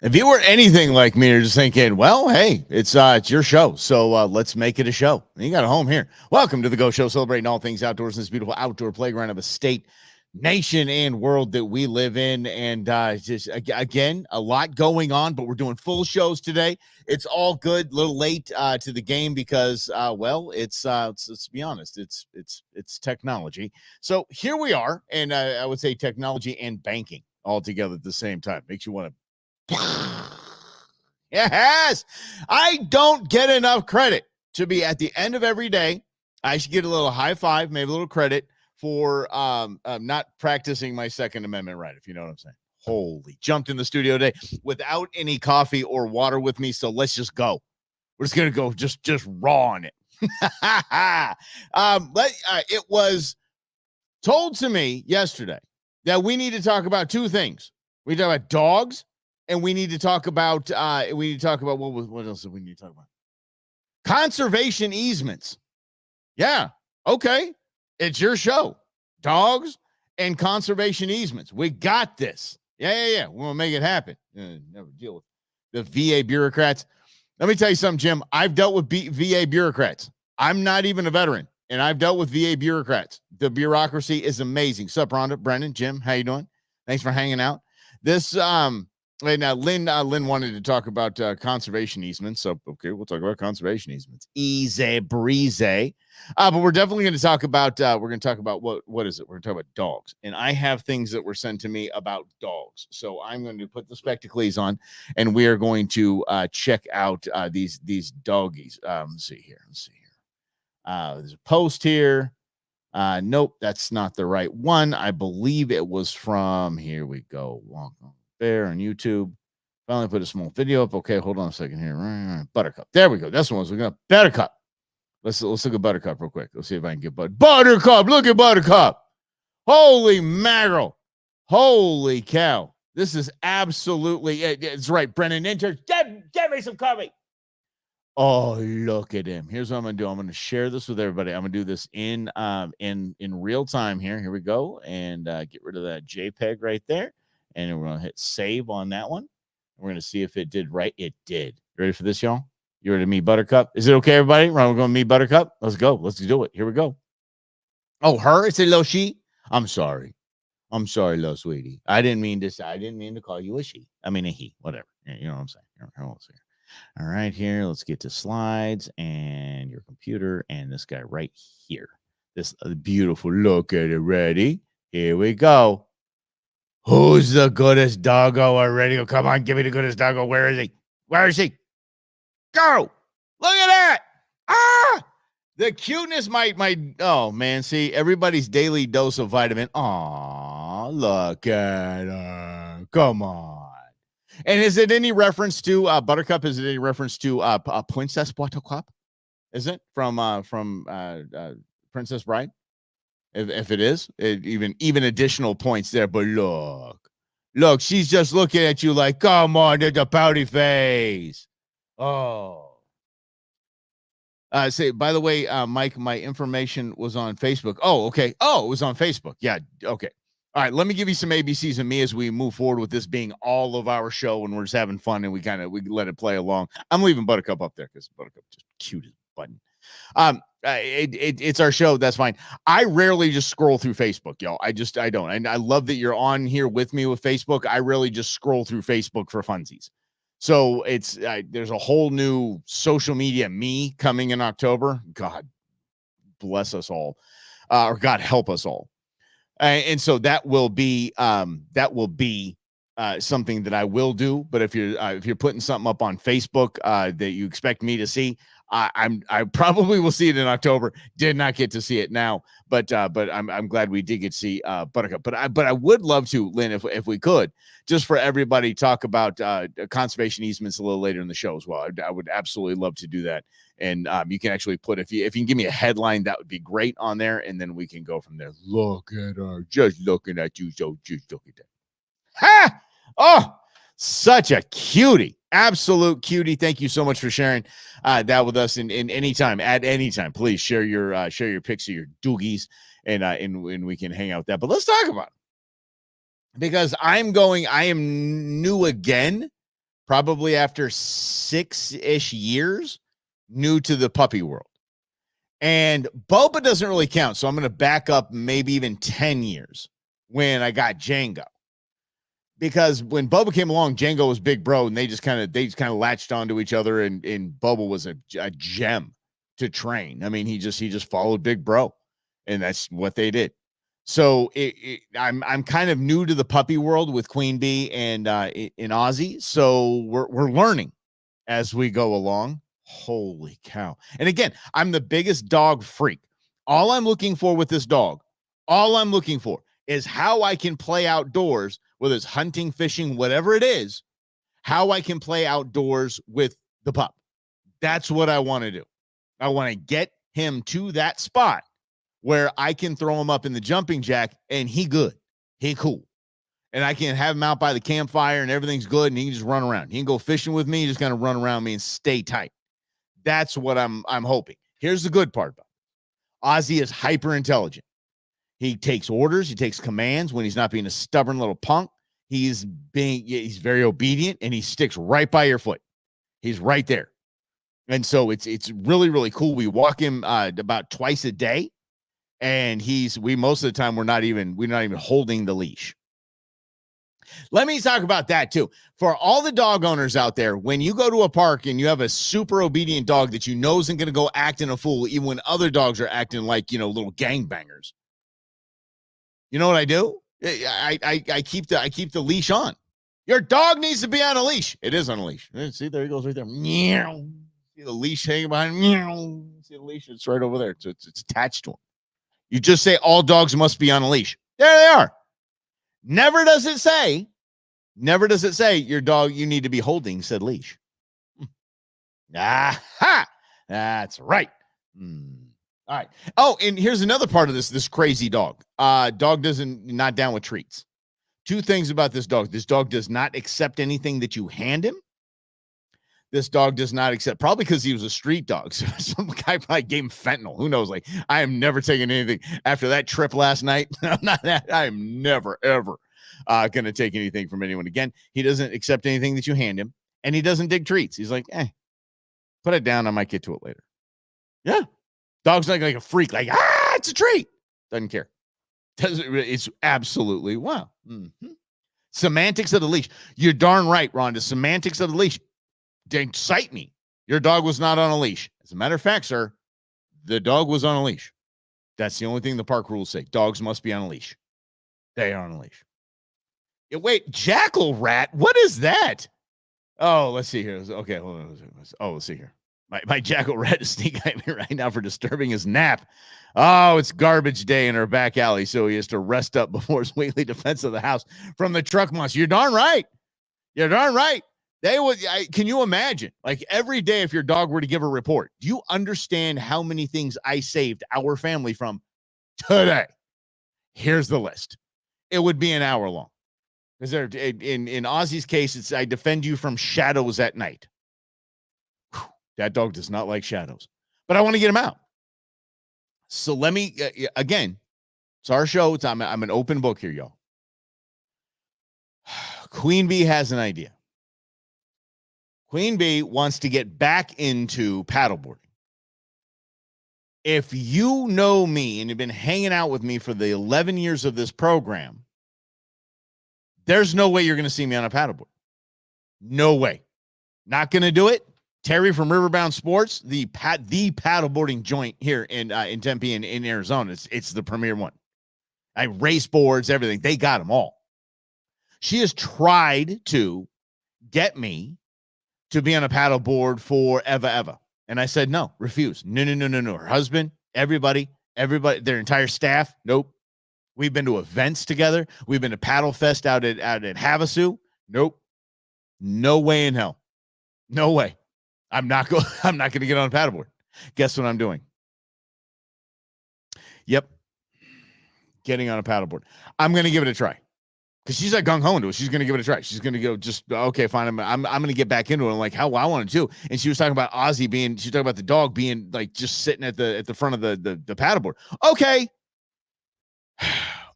If you were anything like me, you're just thinking, well, hey, it's your show, so let's make it a show. And you got a home here. Welcome to the Go Show, celebrating all things outdoors in this beautiful outdoor playground of a state, nation, and world that we live in. And again, a lot going on, but we're doing full shows today. It's all good. A little late to the game because, well, let's be honest, it's technology. So here we are, and I would say technology and banking all together at the same time makes you want to. Yes, I don't get enough credit to be at the end of every day. I should get a little high five, maybe a little credit for not practicing my Second Amendment right, if you know what I'm saying. Holy, jumped in the studio today without any coffee or water with me, so let's just go. We're just gonna go just raw on it. It was told to me yesterday that we need to talk about two things. We talk about dogs, and we need to talk about what else do we need to talk about? Conservation easements. Yeah. Okay. It's your show. Dogs and conservation easements. We got this. Yeah. We're gonna make it happen. Never deal with the VA bureaucrats. Let me tell you something, Jim. I've dealt with VA bureaucrats. I'm not even a veteran, and I've dealt with VA bureaucrats. The bureaucracy is amazing. Sup, Rhonda, Brendan, Jim, how you doing? Thanks for hanging out. This And Lynn wanted to talk about conservation easements. So, okay, we'll talk about conservation easements. Easy breezy. But we're definitely going to talk about, what is it? We're going to talk about dogs. And I have things that were sent to me about dogs. So I'm going to put the spectacles on, and we are going to check out these doggies. Let's see here. There's a post here. Nope, that's not the right one. I believe it was from, here we go. There on YouTube. Finally put a small video up. Okay, hold on a second here. Buttercup. There we go. That's the one. We're gonna Buttercup. Let's look at Buttercup real quick. Let's see if I can get Buttercup. Look at Buttercup. Holy mackerel. Holy cow. This is absolutely it's right. Brennan Inter. Get me some coffee. Oh, look at him. Here's what I'm gonna do. I'm gonna share this with everybody. I'm gonna do this in real time here. Here we go. And get rid of that JPEG right there. And we're going to hit save on that one. We're going to see if it did right. It did. You ready for this, y'all? You ready to meet Buttercup? Is it okay, everybody? We're going to meet Buttercup. Let's go. Let's do it. Here we go. Oh, her? It's a little she? I'm sorry. Little sweetie. I didn't mean to call you a she. I mean a he. Whatever. You know what I'm saying. All right, here. Let's get to slides and your computer and this guy right here. This beautiful look at it. Ready? Here we go. Who's the goodest doggo already? Oh, come on, give me the goodest doggo. Where is he? Go! Look at that! Ah! The cuteness might. Oh, man, see, everybody's daily dose of vitamin. Aw, look at her. Come on. And is it any reference to Buttercup? Is it any reference to Princess Buttercup? Is it from Princess Bride? If it is, even additional points there. But look, she's just looking at you like, come on, there's a pouty face. Oh. Say, by the way, Mike, my information was on Facebook. Oh, okay. Oh, it was on Facebook. Yeah. Okay. All right. Let me give you some ABCs and me as we move forward with this being all of our show, and we're just having fun and we let it play along. I'm leaving Buttercup up there because Buttercup just cute as button. It's our show. That's fine. I rarely just scroll through Facebook, y'all. I don't. And I love that you're on here with me with Facebook. I rarely just scroll through Facebook for funsies. So there's a whole new social media me coming in October. God bless us all, or God help us all. And so that will be something that I will do. But if you're putting something up on Facebook that you expect me to see, I probably will see it in October. Did not get to see it now, but I'm glad we did get to see Buttercup. But I would love to, Lynn, if we could, just for everybody, talk about conservation easements a little later in the show as well. I would absolutely love to do that. And you can actually put if you can give me a headline, that would be great on there, and then we can go from there. Look at her, just looking at you, so just look at that. Ha! Oh, such a cutie. Absolute cutie. Thank you so much for sharing that with us in any time. At any time, please share your pics of your doogies, and we can hang out with that. But let's talk about it, because I am new again probably after 6-ish years, new to the puppy world. And Boba doesn't really count. So I'm going to back up maybe even 10 years when I got Django. Because when Boba came along, Django was big bro, and they just kind of latched onto each other, and Boba was a gem to train. I mean, he just followed big bro, and that's what they did. So I'm kind of new to the puppy world with Queen Bee and in Ozzy. So we're learning as we go along. Holy cow. And again, I'm the biggest dog freak. All I'm looking for with this dog, is how I can play outdoors, whether it's hunting, fishing, whatever it is, how I can play outdoors with the pup. That's what I want to do. I want to get him to that spot where I can throw him up in the jumping jack and he good. He cool. And I can have him out by the campfire and everything's good and he can just run around. He can go fishing with me. He's just going to run around me and stay tight. That's what I'm hoping. Here's the good part about it. Ozzy is hyper intelligent. He takes orders. He takes commands when he's not being a stubborn little punk. He's very obedient and he sticks right by your foot. He's right there. And so it's really, really cool. We walk him about twice a day. And most of the time we're not even holding the leash. Let me talk about that too. For all the dog owners out there, when you go to a park and you have a super obedient dog that you know isn't going to go acting a fool, even when other dogs are acting like, little gangbangers. You know what I do? I keep the leash on. Your dog needs to be on a leash. It is on a leash. See, there he goes right there. Meow. See the leash hanging behind. Meow. See the leash? It's right over there. So it's attached to him. You just say all dogs must be on a leash. There they are. Never does it say your dog, you need to be holding said leash. Aha! That's right. All right. Oh, and here's another part of this crazy dog. Dog not down with treats. Two things about this dog. This dog does not accept anything that you hand him. This dog does not accept, probably because he was a street dog. So some guy probably gave him fentanyl. Who knows? Like, I am never taking anything after that trip last night. I am never, ever going to take anything from anyone again. He doesn't accept anything that you hand him, and he doesn't dig treats. He's like, put it down. I might get to it later. Yeah. Dog's like a freak. Like, it's a treat. Doesn't care. It's absolutely wow. Mm-hmm. Semantics of the leash. You're darn right, Rhonda. Semantics of the leash. Cite me. Your dog was not on a leash. As a matter of fact, sir, the dog was on a leash. That's the only thing the park rules say. Dogs must be on a leash. They are on a leash. Wait, jackal rat? What is that? Oh, let's see here. Okay, hold on. Oh, let's see here. My jackal rat is sneaking at me right now for disturbing his nap. Oh, it's garbage day in our back alley, so he has to rest up before his weekly defense of the house from the truck monster. You're darn right. You're darn right. Can you imagine, like, every day if your dog were to give a report, do you understand how many things I saved our family from today? Here's the list. It would be an hour long. Because in Ozzy's case, it's I defend you from shadows at night. Whew, that dog does not like shadows, but I want to get him out. So let me, again, it's our show. I'm an open book here, y'all. Queen Bee has an idea. Queen Bee wants to get back into paddleboarding. If you know me and you've been hanging out with me for the 11 years of this program, there's no way you're going to see me on a paddleboard. No way. Not going to do it. Terry from Riverbound Sports, the paddleboarding joint here in Tempe and in Arizona. It's the premier one. I race boards, everything. They got them all. She has tried to get me to be on a paddleboard for ever. And I said, no, refuse. No. Her husband, everybody, their entire staff. Nope. We've been to events together. We've been to Paddle Fest out at Havasu. Nope. No way in hell. No way. I'm not going to get on a paddleboard. Guess what I'm doing? Yep. Getting on a paddleboard. I'm going to give it a try. Because she's like gung ho into it. She's going to give it a try. She's going to go okay, fine. I'm going to get back into it. I'm like, how I want to do. And she was talking about Ozzy she was talking about the dog being like just sitting at the front of the paddleboard. Okay.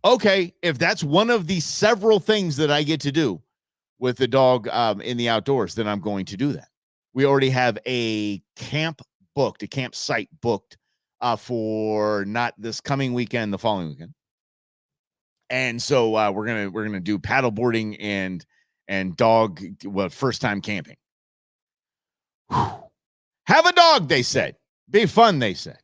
Okay. If that's one of the several things that I get to do with the dog in the outdoors, then I'm going to do that. We already have a campsite booked for not this coming weekend, the following weekend. And so we're gonna do paddle boarding and dog first time camping. Whew. Have a dog, they said. Be fun, they said.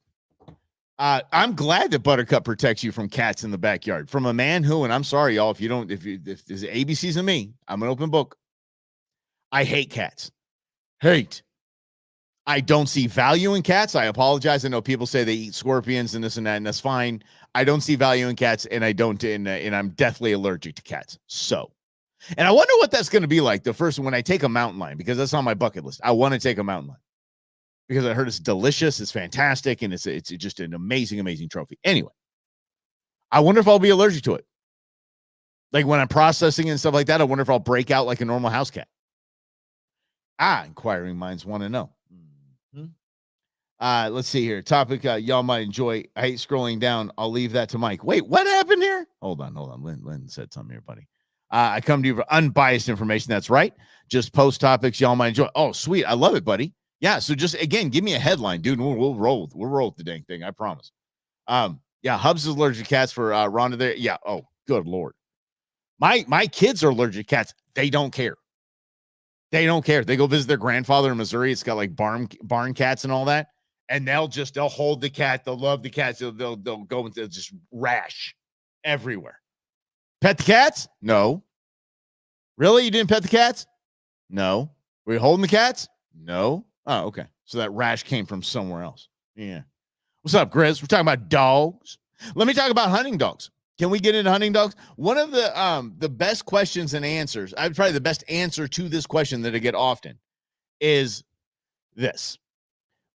I'm glad that Buttercup protects you from cats in the backyard. From a man who, and I'm sorry, y'all, if there's ABCs of me, I'm an open book. I hate cats. Hate. I don't see value in cats. I apologize. I know people say they eat scorpions and this and that, and that's fine. I don't see value in cats, and I don't, and I'm deathly allergic to cats. So, and I wonder what that's going to be like the first when I take a mountain lion, because that's on my bucket list. I want to take a mountain lion because I heard it's delicious, it's fantastic, and it's just an amazing, amazing trophy. Anyway, I wonder if I'll be allergic to it. Like when I'm processing and stuff like that, I wonder if I'll break out like a normal house cat. Inquiring minds want to know. Let's see here. Topic y'all might enjoy. I hate scrolling down. I'll leave that to Mike. Wait, what happened here? Hold on. Lynn said something here, buddy. I come to you for unbiased information. That's right. Just post topics y'all might enjoy. Oh, sweet. I love it, buddy. Yeah. So just again, give me a headline, dude. We'll roll. We'll roll with the dang thing. I promise. Yeah. Hubs is allergic to cats for Rhonda there. Yeah. Oh, good Lord. My kids are allergic to cats. They don't care. They don't care. They go visit their grandfather in Missouri. It's got like barn cats and all that. And they'll hold the cat. They'll love the cats. They'll go and they'll just rash everywhere. Pet the cats? No. Really? You didn't pet the cats? No. Were you holding the cats? No. Oh, okay. So that rash came from somewhere else. Yeah. What's up, Grizz? We're talking about dogs. Let me talk about hunting dogs. Can we get into hunting dogs? One of the best questions and answers, probably the best answer to this question that I get often is this.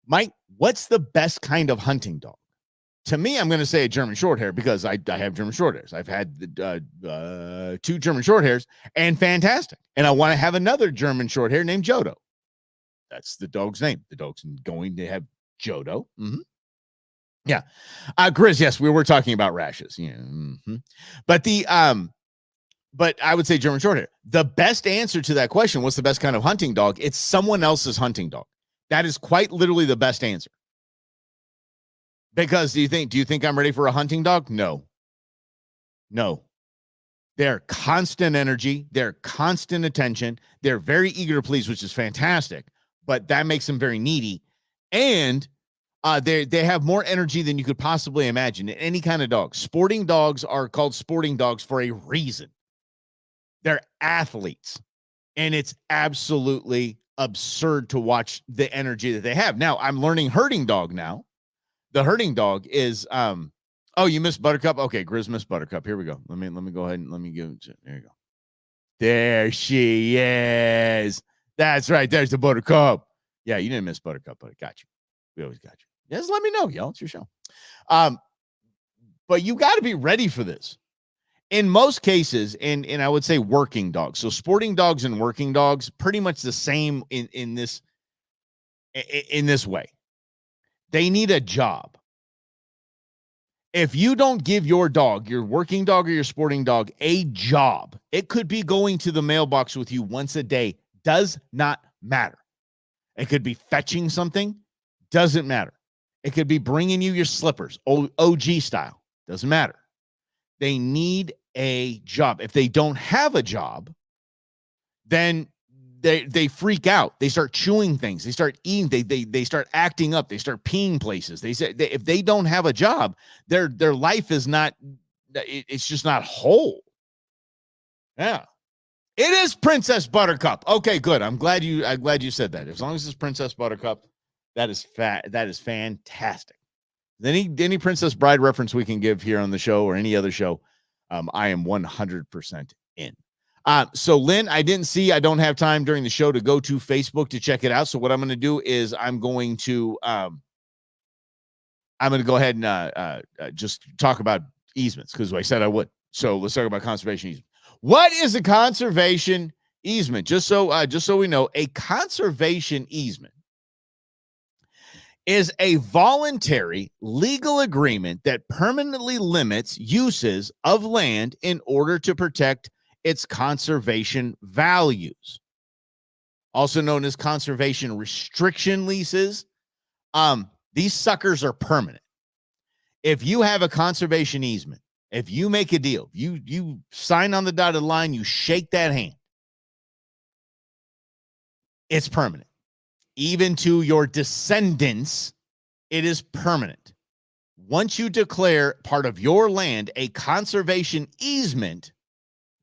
Mike, what's the best kind of hunting dog? To me, I'm going to say a German Shorthair because I have German Shorthairs. I've had the 2 German Shorthairs and fantastic. And I want to have another German Shorthair named Jodo. That's the dog's name. The dog's going to have Jodo. Mm-hmm. Yeah. Grizz, yes, we were talking about rashes. Yeah. Mm-hmm. But I would say German Shorthair. The best answer to that question, what's the best kind of hunting dog? It's someone else's hunting dog. That is quite literally the best answer. Because do you think I'm ready for a hunting dog? No. They're constant energy. They're constant attention. They're very eager to please, which is fantastic, but that makes them very needy. And they have more energy than you could possibly imagine in any kind of dog. Sporting dogs are called sporting dogs for a reason. They're athletes, and it's absolutely absurd to watch the energy that they have. Now, I'm learning herding dog now. The herding dog is oh, you missed Buttercup? Okay, Grizz missed Buttercup. Here we go. Let me go ahead and let me give it. There you go. There she is. That's right. There's the Buttercup. Yeah, you didn't miss Buttercup, but I got you. We always got you. Just let me know, y'all. It's your show. But you got to be ready for this. In most cases, and I would say working dogs. So sporting dogs and working dogs, pretty much the same in this way. They need a job. If you don't give your dog, your working dog or your sporting dog, a job, it could be going to the mailbox with you once a day. Does not matter. It could be fetching something. Doesn't matter. It could be bringing you your slippers, OG style. Doesn't matter. They need a job. If they don't have a job, then they freak out. They start chewing things. They start eating. They start acting up. They start peeing places. They say if they don't have a job, their life is not. It's just not whole. Yeah, it is Princess Buttercup. Okay, good. I'm glad you said that. As long as it's Princess Buttercup, that is fantastic. Any Princess Bride reference we can give here on the show or any other show, I am 100% in. So Lynn, I don't have time during the show to go to Facebook to check it out. So what I'm going to do is I'm going to go ahead and just talk about easements because I said I would. So let's talk about conservation easement. What is a conservation easement? Just so we know, a conservation easement is a voluntary legal agreement that permanently limits uses of land in order to protect It's conservation values, also known as conservation restriction leases. These suckers are permanent. If you have a conservation easement, if you make a deal, you sign on the dotted line, you shake that hand, it's permanent. Even to your descendants, it is permanent. Once you declare part of your land a conservation easement,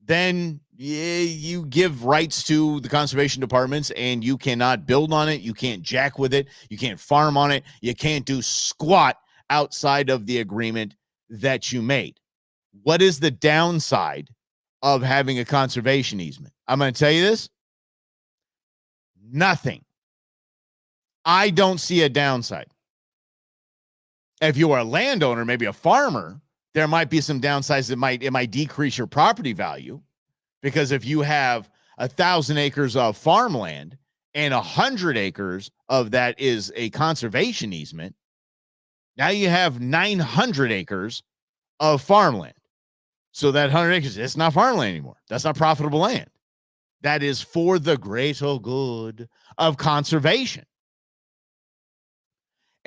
then you give rights to the conservation departments, and you cannot build on it. You can't jack with it. You can't farm on it. You can't do squat outside of the agreement that you made. What is the downside of having a conservation easement? I'm going to tell you this. Nothing. I don't see a downside. If you are a landowner, maybe a farmer, there might be some downsides that might decrease your property value, because if you have 1,000 acres of farmland and 100 acres of that is a conservation easement, now you have 900 acres of farmland. So that 100 acres, it's not farmland anymore. That's not profitable land. That is for the greater good of conservation.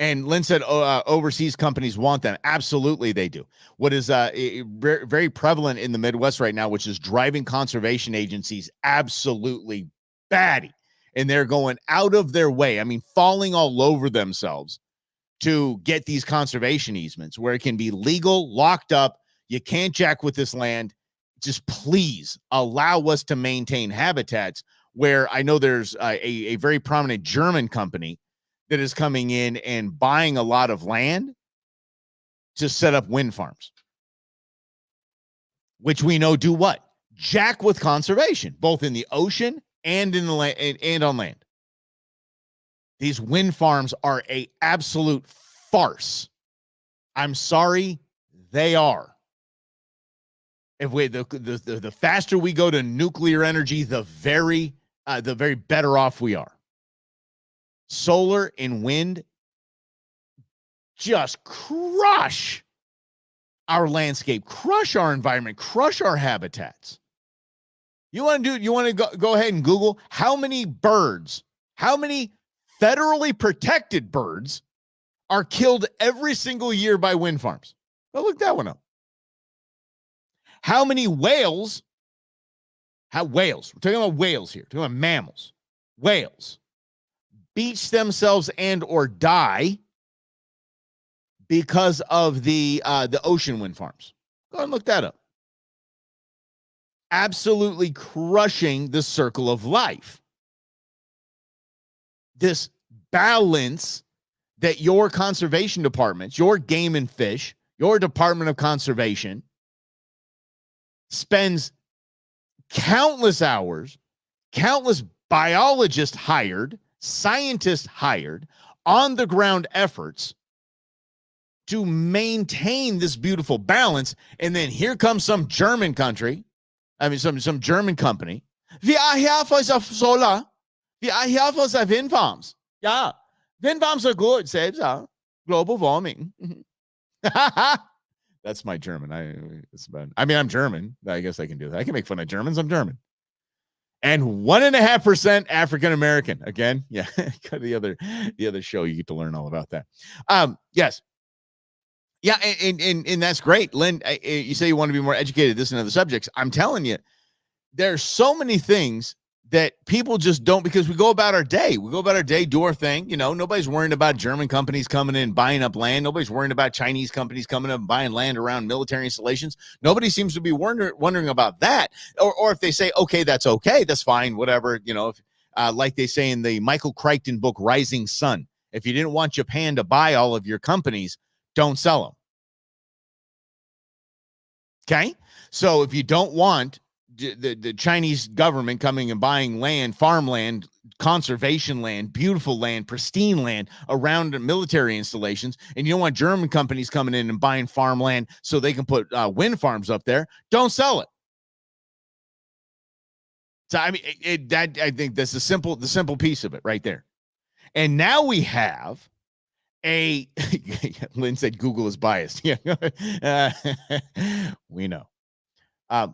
And Lynn said overseas companies want them. Absolutely, they do. What is very prevalent in the Midwest right now, which is driving conservation agencies absolutely batty. And they're going out of their way, falling all over themselves to get these conservation easements where it can be legal, locked up. You can't jack with this land. Just please allow us to maintain habitats, where I know there's a very prominent German company that is coming in and buying a lot of land to set up wind farms, which we know do what? Jack with conservation, both in the ocean and in the land and on land. These wind farms are an absolute farce. I'm sorry, they are. If the faster we go to nuclear energy, the very better off we are. Solar and wind just crush our landscape, crush our environment, crush our habitats. You want to go ahead and Google how many federally protected birds are killed every single year by wind farms. Go look that one up. How many whales? We're talking about whales here. We're talking about mammals. Whales beach themselves and or die because of the ocean wind farms. Go ahead and look that up. Absolutely crushing the circle of life. This balance that your conservation departments, your game and fish, your Department of Conservation spends countless hours, countless biologists hired, scientists hired, on the ground efforts to maintain this beautiful balance. And then here comes some German country, some German company. We are here for the solar. We are here for the wind farms. Yeah, wind farms are good, saves global warming. That's my German. I'm German. I guess I can do that. I can make fun of Germans. I'm German. And 1.5% African American. Again, yeah. Go to the other show. You get to learn all about that. Yes. Yeah, and that's great. Lynn, you say you want to be more educated, this and other subjects. I'm telling you, there's so many things that people just don't, because we go about our day. We go about our day, do our thing. Nobody's worrying about German companies coming in, buying up land. Nobody's worrying about Chinese companies coming up and buying land around military installations. Nobody seems to be wondering about that. Or if they say, okay, that's fine, whatever. If, like they say in the Michael Crichton book, Rising Sun, if you didn't want Japan to buy all of your companies, don't sell them. Okay? So if you don't want the Chinese government coming and buying land, farmland, conservation land, beautiful land, pristine land around military installations, and you don't want German companies coming in and buying farmland so they can put wind farms up there, don't sell it. So I think that's the simple piece of it right there. And now we have Lynn said Google is biased. Yeah, we know.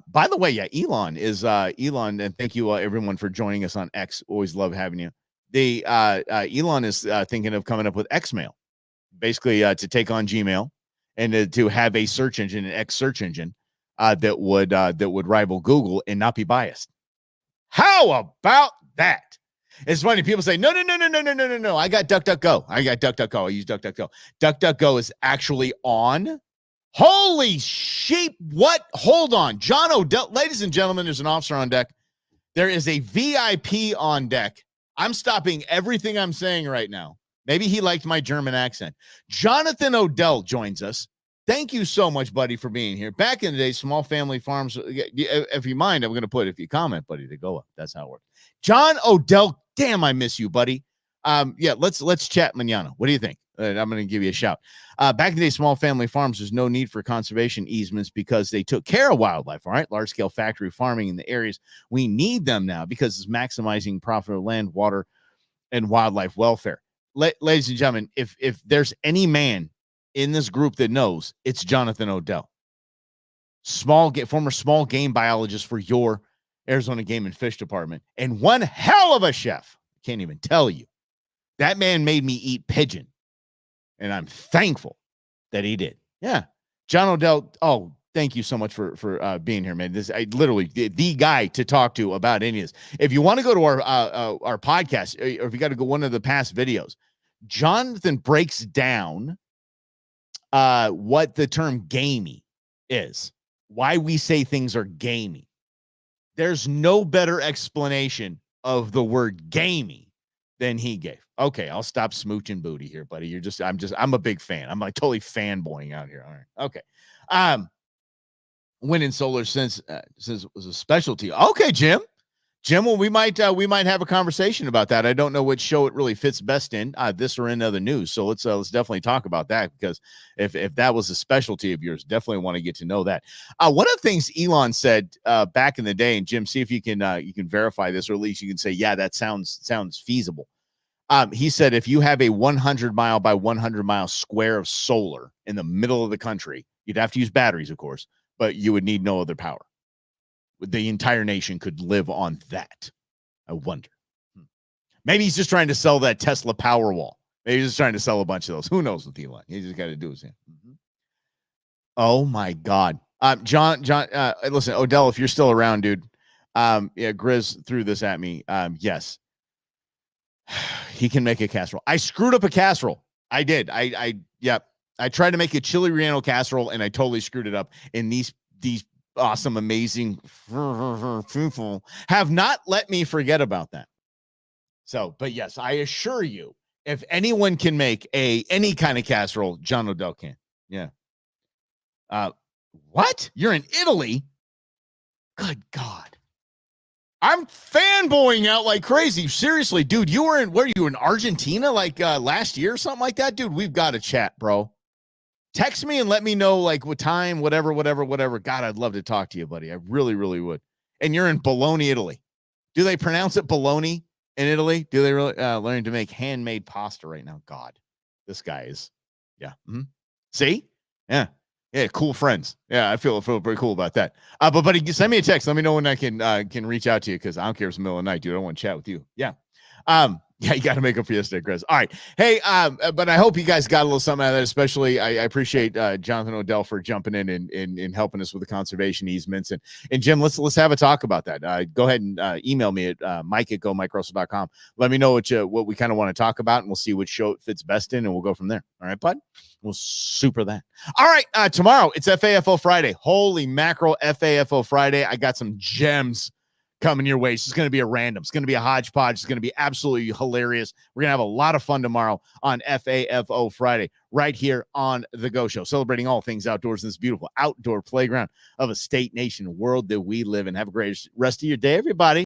By the way, yeah, Elon, and thank you everyone for joining us on X. Always love having you. Elon is thinking of coming up with Xmail, basically to take on Gmail and to have a search engine, an X search engine that would rival Google and not be biased. How about that? It's funny. People say, no. I got DuckDuckGo. I use DuckDuckGo. DuckDuckGo is actually on. Holy sheep. What? Hold on. John Odell, ladies and gentlemen, there's an officer on deck. There is a VIP on deck. I'm stopping everything I'm saying right now. Maybe he liked my German accent. Jonathan Odell joins us. Thank you so much, buddy, for being here. Back in the day, small family farms. If you mind, I'm going to put, if you comment, buddy, to go up. That's how it works. John Odell, damn, I miss you, buddy. Yeah, let's chat mañana. What do you think? I'm going to give you a shout. Back in the day, small family farms, there's no need for conservation easements because they took care of wildlife, all right? Large-scale factory farming in the areas. We need them now because it's maximizing profit of land, water, and wildlife welfare. Ladies and gentlemen, if there's any man in this group that knows, it's Jonathan Odell. Former small game biologist for your Arizona Game and Fish Department, and one hell of a chef. I can't even tell you. That man made me eat pigeon, and I'm thankful that he did. Yeah. John Odell, oh, thank you so much for being here, man. I literally the guy to talk to about any of this. If you want to go to our podcast, or if you got to go one of the past videos, Jonathan breaks down what the term gamey is, why we say things are gamey. There's no better explanation of the word gamey than he gave. Okay, I'll stop smooching booty here, buddy. I'm a big fan. I'm like totally fanboying out here. All right. Okay. Wind and solar since it was a specialty. Okay, Jim, well, we might have a conversation about that. I don't know which show it really fits best in, this or in other news. So let's definitely talk about that, because if that was a specialty of yours, definitely want to get to know that. One of the things Elon said back in the day, and Jim, see if you can verify this, or at least you can say, yeah, that sounds feasible. He said if you have a 100 mile by 100 mile square of solar in the middle of the country, you'd have to use batteries, of course, but you would need no other power. The entire nation could live on that. I wonder. Maybe he's just trying to sell that Tesla Powerwall. Maybe he's just trying to sell a bunch of those. Who knows with Elon? He just got to do his thing. Mm-hmm. Oh my God. John, listen, Odell, if you're still around, dude. Yeah, Grizz threw this at me. Yes. He can make a casserole. I screwed up a casserole. I did. I tried to make a chili relleno casserole and I totally screwed it up. And these awesome, amazing people have not let me forget about that. So, but yes, I assure you, if anyone can make any kind of casserole, John Odell can. Yeah. What? You're in Italy? Good God. I'm fanboying out like crazy. Seriously, dude, you were in Argentina like last year or something like that? Dude, we've got to chat, bro. Text me and let me know like what time, whatever. God, I'd love to talk to you, buddy. I really, really would. And you're in Bologna, Italy. Do they pronounce it Bologna in Italy? Do they really learn to make handmade pasta right now? God, this guy is, yeah. Mm-hmm. See? Yeah. Cool friends. Yeah, I feel pretty cool about that. But buddy, send me a text. Let me know when I can reach out to you, because I don't care if it's the middle of the night, dude. I want to chat with you. Yeah. Yeah, you got to make up for yesterday, Chris. All right. Hey, but I hope you guys got a little something out of that. Especially, I appreciate Jonathan Odell for jumping in and helping us with the conservation easements. And Jim, let's have a talk about that. Go ahead and email me at mike@gomikerussell.com. Let me know what we kind of want to talk about, and we'll see which show it fits best in, and we'll go from there. All right, bud? We'll super that. All right, tomorrow, it's FAFO Friday. Holy mackerel, FAFO Friday. I got some gems coming your way. It's just going to be a random. It's going to be a hodgepodge. It's going to be absolutely hilarious. We're going to have a lot of fun tomorrow on FAFO Friday right here on The Go Show, celebrating all things outdoors in this beautiful outdoor playground of a state, nation, world that we live in. Have a great rest of your day, everybody.